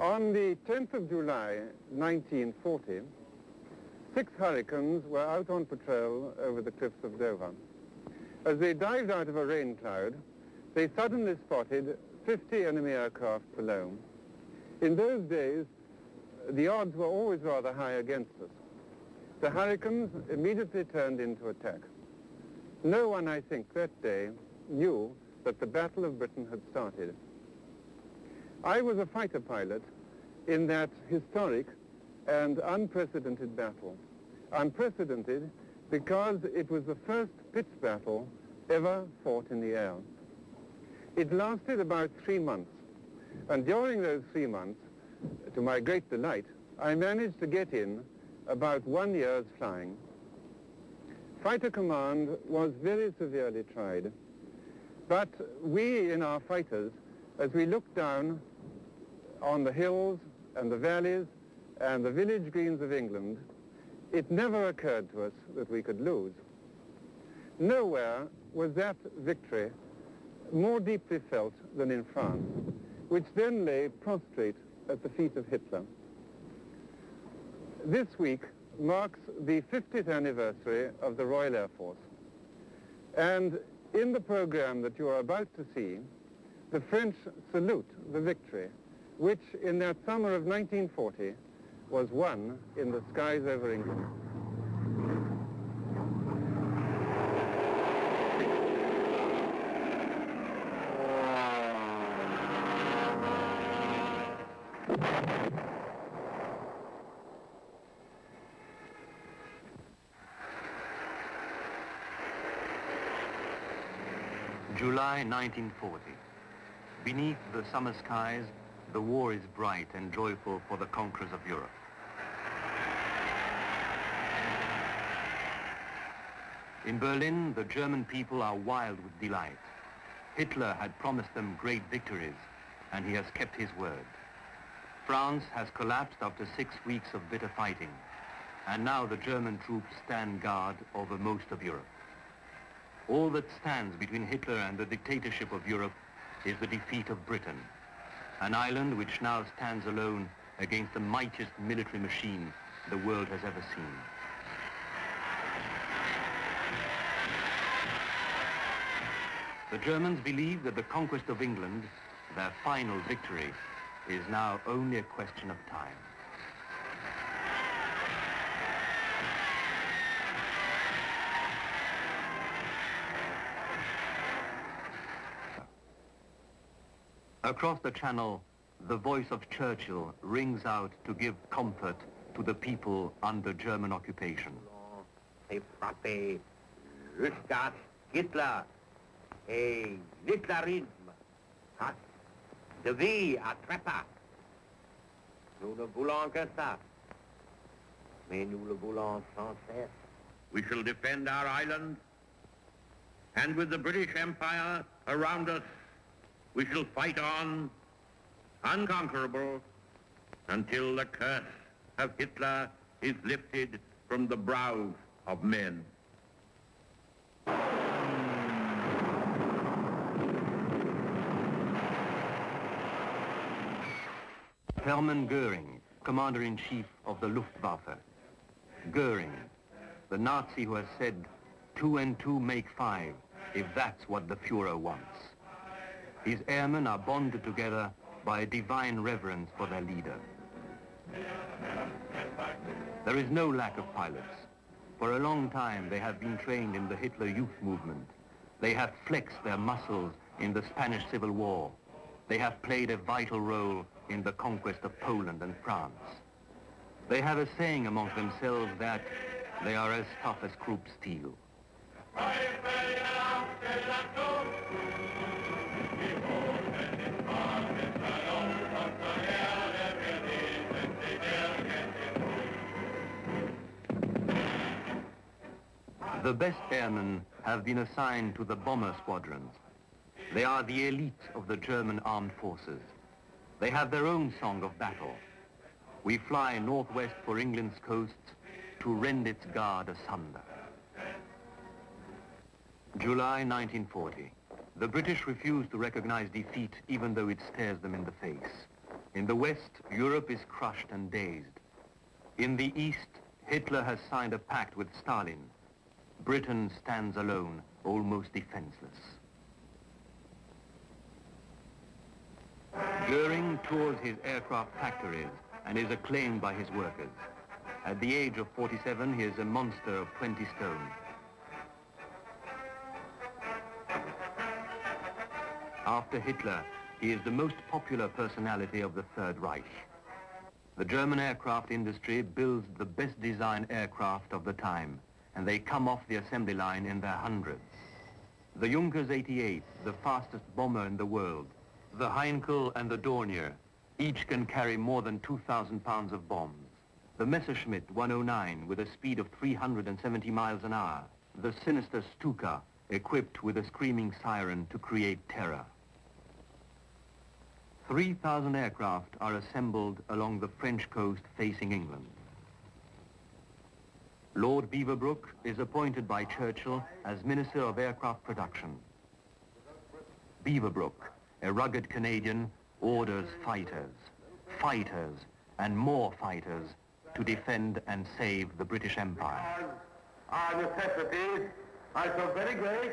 On the 10th of July, 1940, 6 Hurricanes were out on patrol over the cliffs of Dover. As they dived out of a rain cloud, they suddenly spotted 50 enemy aircraft below. In those days, the odds were always rather high against us. The Hurricanes immediately turned into attack. No one, I think, that day knew that the Battle of Britain had started. I was a fighter pilot in that historic and unprecedented battle. Unprecedented because it was the first pitched battle ever fought in the air. It lasted about 3 months, and during those 3 months, to my great delight, I managed to get in about 1 year's flying. Fighter command was very severely tried, but we in our fighters, as we looked down on the hills and the valleys and the village greens of England, it never occurred to us that we could lose. Nowhere was that victory more deeply felt than in France, which then lay prostrate at the feet of Hitler. This week marks the 50th anniversary of the Royal Air Force. And in the program that you are about to see, the French salute the victory, which in that summer of 1940 was won in the skies over England. July 1940. Beneath the summer skies, the war is bright and joyful for the conquerors of Europe. In Berlin, the German people are wild with delight. Hitler had promised them great victories, and he has kept his word. France has collapsed after 6 weeks of bitter fighting, and now the German troops stand guard over most of Europe. All that stands between Hitler and the dictatorship of Europe is the defeat of Britain, an island which now stands alone against the mightiest military machine the world has ever seen. The Germans believe that the conquest of England, their final victory, is now only a question of time. Across the Channel, the voice of Churchill rings out to give comfort to the people under German occupation. Jusqu'à Hitler et l'hitlérisme, de vie à trépas. Nous ne voulons que ça, mais nous le voulons sans cesse. We shall defend our island, and with the British Empire around us, we shall fight on, unconquerable, until the curse of Hitler is lifted from the brows of men. Hermann Göring, Commander-in-Chief of the Luftwaffe. Göring, the Nazi who has said, 2 and 2 make 5, if that's what the Führer wants. His airmen are bonded together by a divine reverence for their leader. There is no lack of pilots. For a long time, they have been trained in the Hitler Youth Movement. They have flexed their muscles in the Spanish Civil War. They have played a vital role in the conquest of Poland and France. They have a saying amongst themselves that they are as tough as Krupp steel. The best airmen have been assigned to the bomber squadrons. They are the elite of the German armed forces. They have their own song of battle. We fly northwest for England's coasts to rend its guard asunder. July 1940. The British refuse to recognize defeat even though it stares them in the face. In the West, Europe is crushed and dazed. In the East, Hitler has signed a pact with Stalin. Britain stands alone, almost defenseless. Goering tours his aircraft factories and is acclaimed by his workers. At the age of 47, he is a monster of 20 stone. After Hitler, he is the most popular personality of the Third Reich. The German aircraft industry builds the best designed aircraft of the time, and they come off the assembly line in their hundreds. The Junkers 88, the fastest bomber in the world, the Heinkel and the Dornier, each can carry more than 2,000 pounds of bombs. The Messerschmitt 109 with a speed of 370 miles an hour, the sinister Stuka equipped with a screaming siren to create terror. 3,000 aircraft are assembled along the French coast facing England. Lord Beaverbrook is appointed by Churchill as Minister of Aircraft Production. Beaverbrook, a rugged Canadian, orders fighters, fighters, and more fighters to defend and save the British Empire. Our necessities are so very great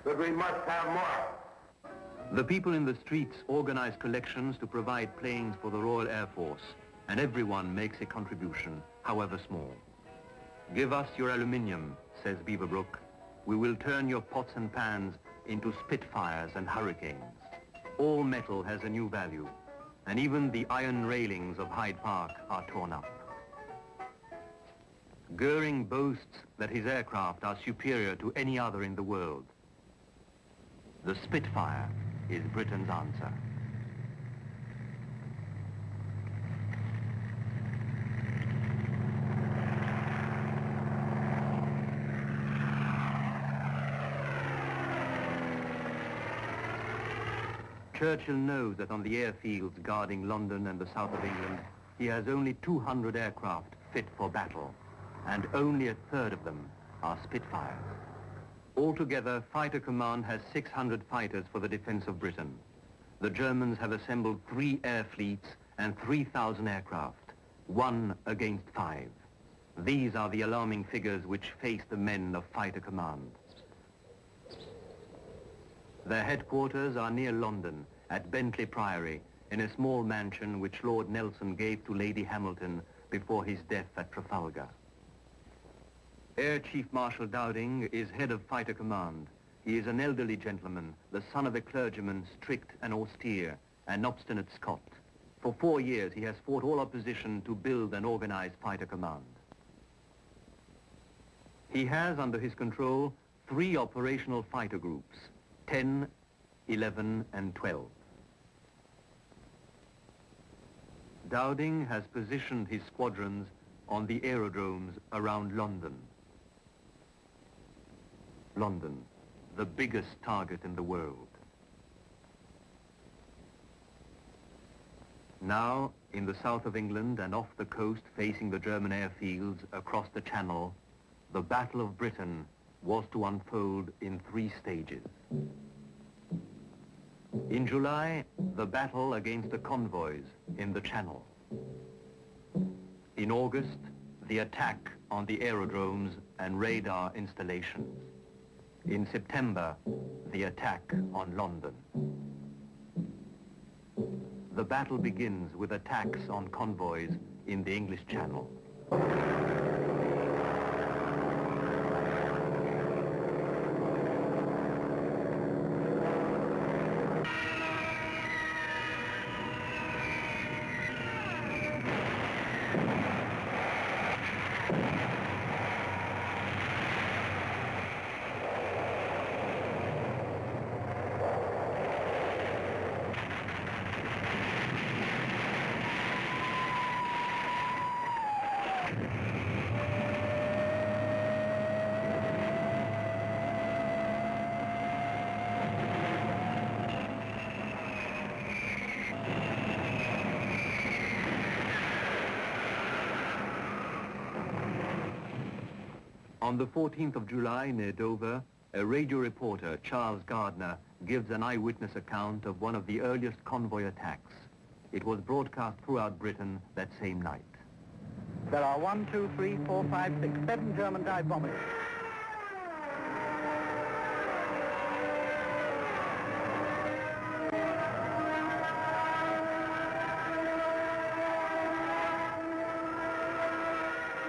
that we must have more. The people in the streets organize collections to provide planes for the Royal Air Force, and everyone makes a contribution, however small. Give us your aluminium, says Beaverbrook. We will turn your pots and pans into Spitfires and Hurricanes. All metal has a new value, and even the iron railings of Hyde Park are torn up. Goering boasts that his aircraft are superior to any other in the world. The Spitfire is Britain's answer. Churchill knows that on the airfields guarding London and the south of England, he has only 200 aircraft fit for battle, and only a third of them are Spitfires. Altogether, Fighter Command has 600 fighters for the defense of Britain. The Germans have assembled 3 air fleets and 3,000 aircraft, 1 against 5. These are the alarming figures which face the men of Fighter Command. Their headquarters are near London, at Bentley Priory, in a small mansion which Lord Nelson gave to Lady Hamilton before his death at Trafalgar. Air Chief Marshal Dowding is head of Fighter Command. He is an elderly gentleman, the son of a clergyman, strict and austere, an obstinate Scot. For 4 years, he has fought all opposition to build and organize Fighter Command. He has under his control 3 operational fighter groups, 10, 11, and 12. Dowding has positioned his squadrons on the aerodromes around London. London, the biggest target in the world. Now, in the south of England and off the coast facing the German airfields across the Channel, the Battle of Britain was to unfold in 3 stages. In July, the battle against the convoys in the Channel. In August, the attack on the aerodromes and radar installations. In September, the attack on London. The battle begins with attacks on convoys in the English Channel. On the 14th of July near Dover, a radio reporter, Charles Gardner, gives an eyewitness account of one of the earliest convoy attacks. It was broadcast throughout Britain that same night. There are 1, 2, 3, 4, 5, 6, 7 German dive bombers.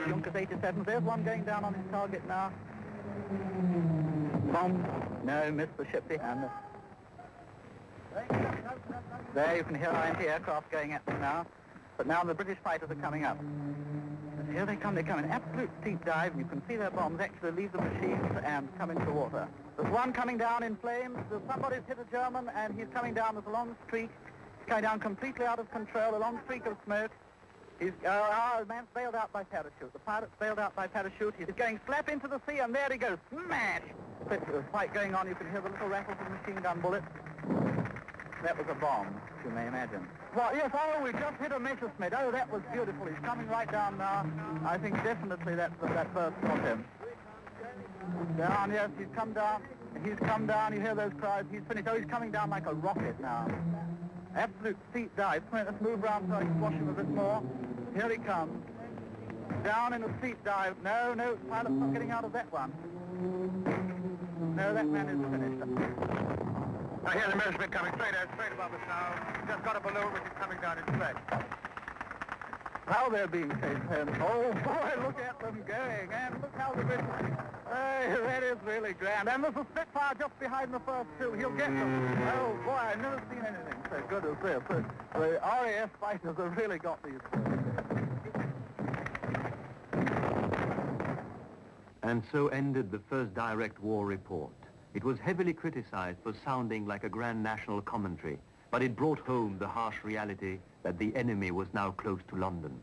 Junkers 87, there's one going down on his target now. Bomb. No, missed the ship behind. There you can hear our anti-aircraft going at them now. But now the British fighters are coming up. And here they come in absolute steep dive, and you can see their bombs actually leave the machines and come into the water. There's one coming down in flames. Somebody's hit a German, and he's coming down. There's a long streak. He's coming down completely out of control, a long streak of smoke. The man's bailed out by parachute. The pilot's bailed out by parachute. He's going slap into the sea, and there he goes. Smash! There's a fight going on. You can hear the little rattles of machine gun bullets. That was a bomb, as you may imagine. Well, yes, we just hit a Messerschmitt. Oh, that was beautiful. He's coming right down now. I think definitely that burst was him. Down, yes, he's come down. He's come down. You hear those cries. He's finished. Oh, he's coming down like a rocket now. Absolute steep dive. Let's move around so I can watch him a bit more. Here he comes. Down in a steep dive. No, the pilot's not getting out of that one. No, that man is finished. I hear the Messerschmitt coming straight above us now. Just got a balloon which is coming down in track. How they're being chased, and oh boy, look at them going, and look how the British. Hey, that is really grand. And there's a Spitfire just behind the first two. He'll get them. Oh boy, I've never seen anything so good as this. The RAF fighters have really got these things. And so ended the first direct war report. It was heavily criticized for sounding like a grand national commentary, but it brought home the harsh reality that the enemy was now close to London.